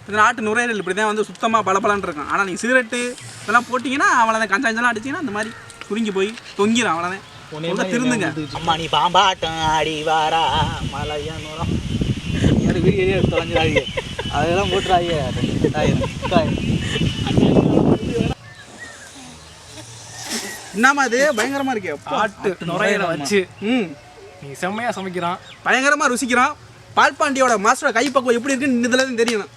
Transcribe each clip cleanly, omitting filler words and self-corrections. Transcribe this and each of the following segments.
இந்த நாட்டு நுரையீரல் இப்படி தான் வந்து சுத்தமாக பலபலன்னு இருக்கும். ஆனால் நீங்கள் சிகரெட்டு இதெல்லாம் போட்டிங்கன்னா அவ்வளோதான், கஞ்சா கஞ்செல்லாம் அடிச்சிங்கன்னா அந்த மாதிரி சுருங்கி போய் தொங்கிடும். அவ்வளோதான், திருந்துங்க. அம்மா நீ பாம்பாட்டம் ஆடி வாரா மலையனுரம் வீடியோ தொலைஞ்சிடாதீங்க, அதெல்லாம் போட்டுறாங்க. என்னம்மா அது பயங்கரமாக இருக்கே, பாட்டு நுரையீரலை வச்சு நீ செம்மையாக சமைக்கிறான், பயங்கரமாக ருசிக்கிறான். பால்பாண்டியோட மாஸ்டரோட கைப்பக்குவம் எப்படி இருக்குன்னு இதில் தெரியணும்.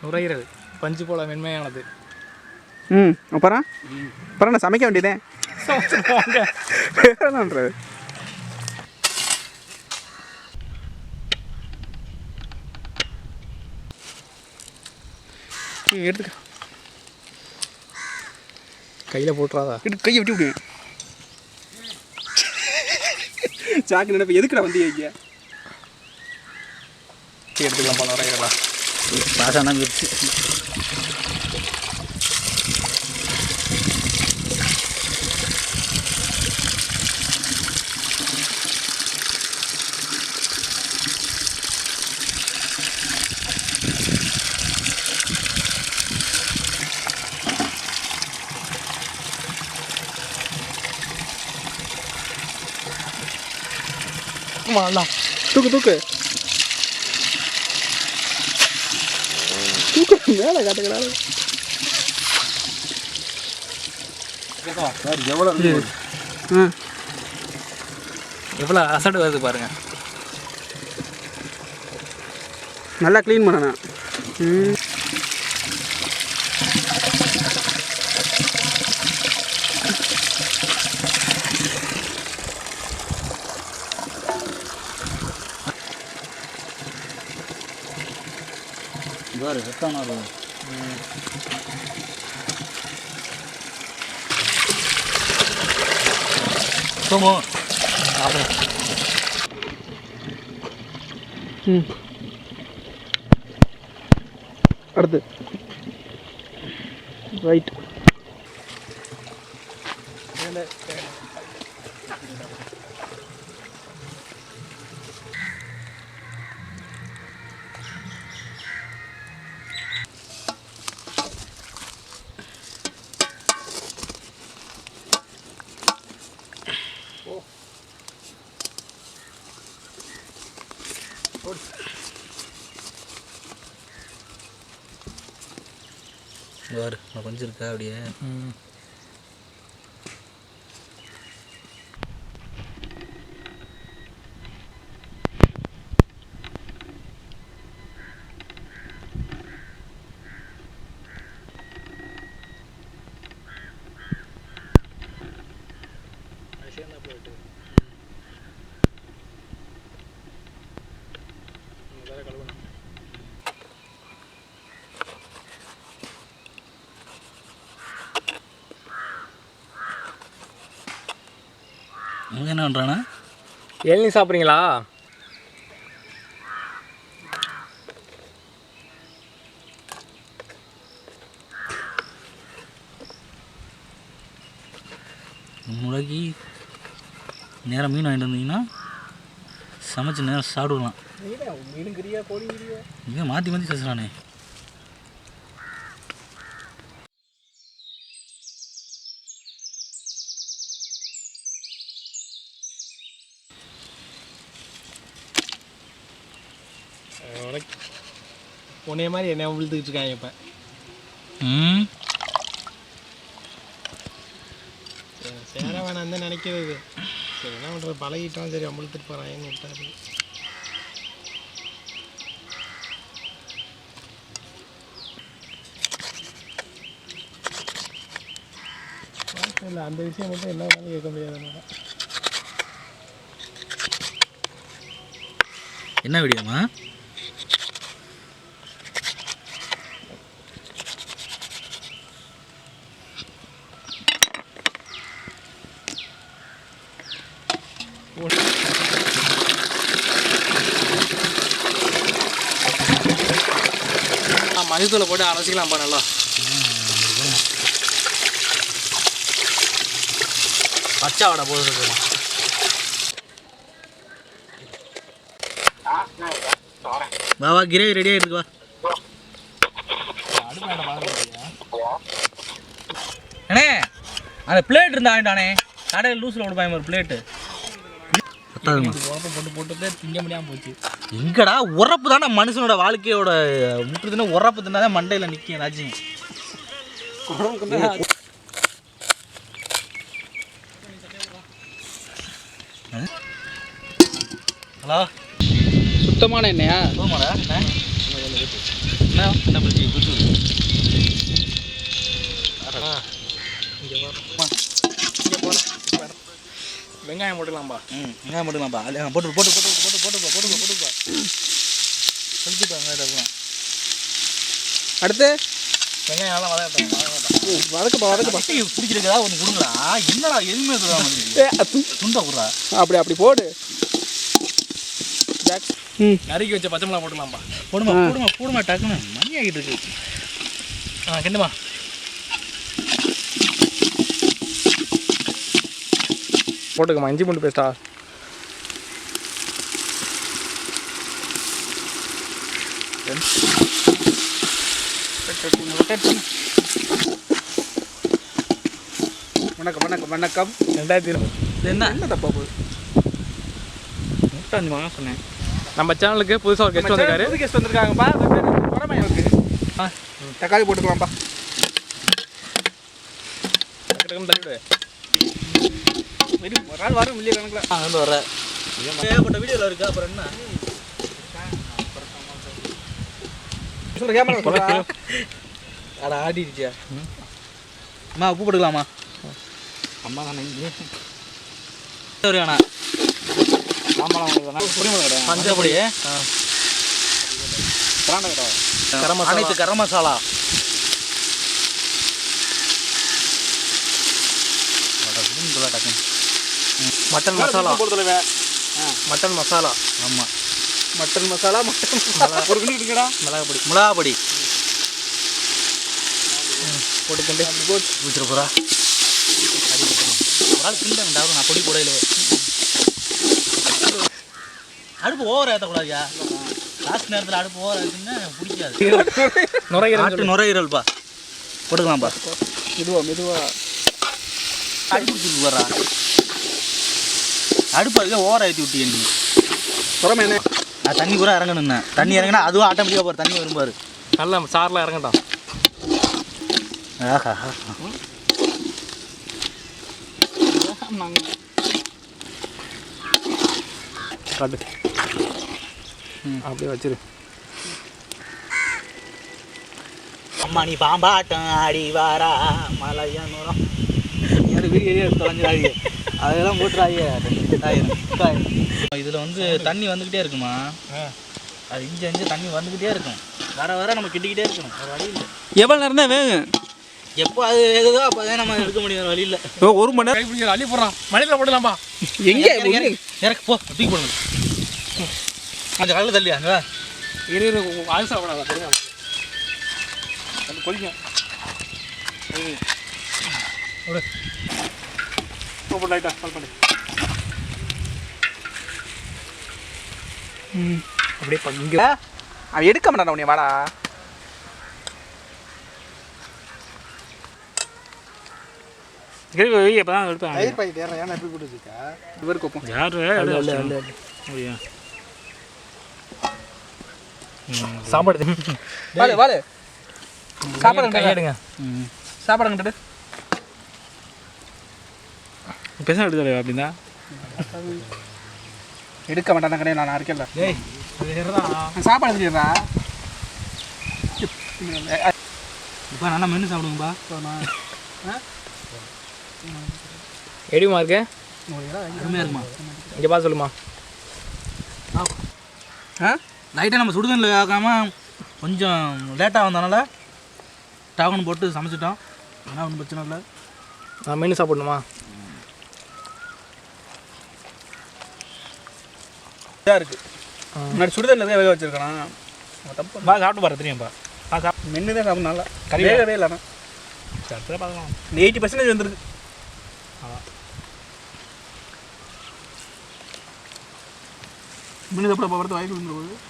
நுரையீரல் பஞ்சு போல மென்மையானது. அப்புறம் நான் சமைக்க வேண்டியதேன். வேற என்னன்றது எடுத்துக்க, கையில் போட்டுறாதா, கையை விட்டு விடுங்க. சாக்கு நினைப்பு எதுக்குடா வந்து ஐயா எடுத்துக்கலாம் பல நுரையீரலா பாசானா மிர்ச்சி. தூக்கு மேலே காட்டுக்கிறாரு. எவ்வளோ அசடு வருது பாருங்க. நல்லா க்ளீன் பண்ணணும். ரத்தம் அடுத்து ரைட். கொஞ்சம் இருக்கா அப்படியே. இங்கே என்ன பண்ணுறானா, இளநீ சாப்பிட்றீங்களா? முளைக்கு நேரம் மீன் வாங்கிட்டு வந்தீங்கன்னா சமைச்சு நேரம் சாப்பிடுலாம். மீனுங்கிறியா கோழிங்கிறியா? இங்கே மாற்றி மாற்றி பேசுகிறானே. உன்னைய மாதிரி என்ன விழுத்துக்கிட்டு இருக்காங்க இப்போ. சேர வேணாம் தான் நினைக்கிறது. சரி என்ன பண்ணுறது, பழகிட்டோம். சரி அமுழுத்துட்டு போகிறாங்கன்னு விட்டாரு. இல்லை அந்த விஷயம் மட்டும் என்ன வேணாலும் கேட்க முடியாது. என்ன வீடியோமா? மஞ்சத்தூளை போட்டு அரைச்சிக்கலாம்ப்பா நல்லா. பச்சை வடை போது இருக்குமா வா கிரேவி ரெடியாக இருக்கு வா அண்ணே அந்த பிளேட் இருந்தா ஆயிட்டானே கடையில் லூஸில் விடுப்பாங்க ஒரு பிளேட்டு போட்டு போட்டு திங்க முடியாமல் போச்சு. எங்கடா உரப்பு தானே மனுஷனோட வாழ்க்கையோட முற்றுதுன்னா உரப்பு தின்னா தான் மண்டையில் நிற்கும் ஏதாச்சும். ஹலோ சுத்தமான எண்ணெயா? போமாடா என்ன என்ன பிரச்சனை குத்து வெங்காயம் போட்டுக்கலாம்பா. வெங்காயம் போட்டுக்கலாம்ப்பா அல்ல போட்டு போட்டு போட்டு போட்டு போட்டுப்பா போட்டுப்பா போட்டுப்பா செலுத்திப்பா வெங்காயம். அடுத்து வெங்காயம் நல்லா வதக்கட்டேன். வதக்கப்பா பிடிச்சிருக்கா ஒன்று கொடுங்கடா. என்னடா எதுவுமே துண்டா கொடுறா. அப்படி போடு. நறுக்கி வச்ச பச்சை மிளகா போட்டுக்கலாம்பா. போடுமா போடுமா போடுமா டக்குன்னு மணி ஆகிட்டு இருக்கு. கிண்டுமா. போட்டுக்கம்மா இஞ்சி பூண்டு பேஸ்டா. வணக்கம் வணக்கம் வணக்கம். 2000 என்ன தப்பா போகுது? 35 மாதம் சொன்னேன். நம்ம சேனலுக்கு புதுசாக ஒரு கெஸ்ட் வந்திருக்காரு. புது கெஸ்ட் வந்திருக்காங்கப்பா. இருக்கு. தக்காளி போட்டுக்கலாம்ப்பா. தள்ளிவிடு. ஒரு நாள் வரும் மில்லிய கணக்கில். வந்து வர ஏகப்பட்ட வீடியோவில் இருக்கா. அப்புறம் என்ன சொல்ற கேமரா அட ஆடிடுச்சியா. அம்மா உப்பு போட்டுக்கலாமா? அம்மா தானே வேணா பஞ்சப்பொடி அனைத்து கரம் மசாலா மட்டன் மசாலா மட்டன் மசாலா. ஆமாம் மட்டன் மசாலா ஒரு கிலோ இருக்குடா. மிளகாப்பொடி மிளகாப்பொடி போட்டுக்கிண்டு ஊற்றிட போகிறா. ஒரு ஆள் கிண்டா நான் பொடி போடையிலே. அடுப்பு ஓவர் ஏற்றக்கூடாதுயா. லாஸ்ட் நேரத்தில் அடுப்பு ஓவர் ஆச்சுன்னா பிடிக்காது. நுரையீரல் நுரையீரல்ப்பா போட்டுக்கலாம்ப்பா. மெதுவா அடி பிடிச்சிருக்கு வர்றா. அடுப்பு அதுக்கு ஓவர் ஆற்றி விட்டீங்க நீ. புறமே என்ன தண்ணி பூரா இறங்கணுண்ணா. தண்ணி இறங்கினா அதுவும் ஆட்டோமேட்டிக்காக போகிற தண்ணி வரும்பாரு. நல்லா சாரெலாம் இறங்கட்டான். ஆஹா காட்டு அப்படியே வச்சிரு. அம்மா நீ பாம்பாட்டம் ஆடி வாரா மலையானூரம் வீடியோ தொலைஞ்சிடாதீங்க. அதெல்லாம் போட்டுறாங்க. இதில் வந்து தண்ணி வந்துக்கிட்டே இருக்குமா. அது இஞ்சி தண்ணி வந்துக்கிட்டே இருக்கும். வர வர நம்ம கிட்டிக்கிட்டே இருக்கணும். அது வழி இல்லை. எவ்வளோ நேரம் தான் வேகும்? எப்போ அது வேகுதோ அப்போ தான் நம்ம எடுக்க முடியும். வழி இல்லை. ஒரு மணி நேரம் கைப்பிடிக்கிற அள்ளி போடுறான். மணியில் போடலாம்பா. எங்கே இறக்கு போ தூக்கி போடுங்க. கொஞ்சம் கல்ல தள்ளியா அங்கே இரு ஆயுசா போடாதா தெரியுமா கொலிக்கும். லைட்டா கால் பண்ணு. அப்படியே இங்கே அவன் எடுக்க மாட்டான். உன்னை வாடா. இப்போ தான் எடுப்பேன். இவருக்கு ஒப்போம். யார் அப்படியா சாப்பாடு வாழு சாப்பாடு கையெடுங்க. சாப்பாடு கண்டுட்டு பெருசாக எடுத்து அப்படின்னா எடுக்க மாட்டான் கிடையாது. நான் இருக்கேன்ல. டேய் சாப்பாடு எடுத்துக்கிறா. இப்போ நல்லா மென்று சாப்பிடுங்கப்பா. எப்படிமா இருக்கு? அருமையாக இருக்குமா? இங்கே பார்த்து சொல்லுமா. லைட்டாக நம்ம சுடுதண்ணில் ஆக்காமல் கொஞ்சம் லேட்டாக வந்தனால டவுன் போட்டு சமைச்சிட்டோம். ஆனால் ஒன்றும் பிரச்சனை இல்லை. நான் மெனு சாப்பிடணுமா? இதாக இருக்குது. முன்னாடி சுடுதண்ணில் தான் வேக வச்சுருக்கான். தப்பு சாப்பிட்டு பாரு தெரியும்ப்பா. மென்று தான் சாப்பிடும். நல்லா வேகவே இல்லைண்ணா. பார்க்கலாம். 80% வந்துருக்கு. மீன் சாப்பிட போகிறது வாய்க்கு விழுந்துருவோம்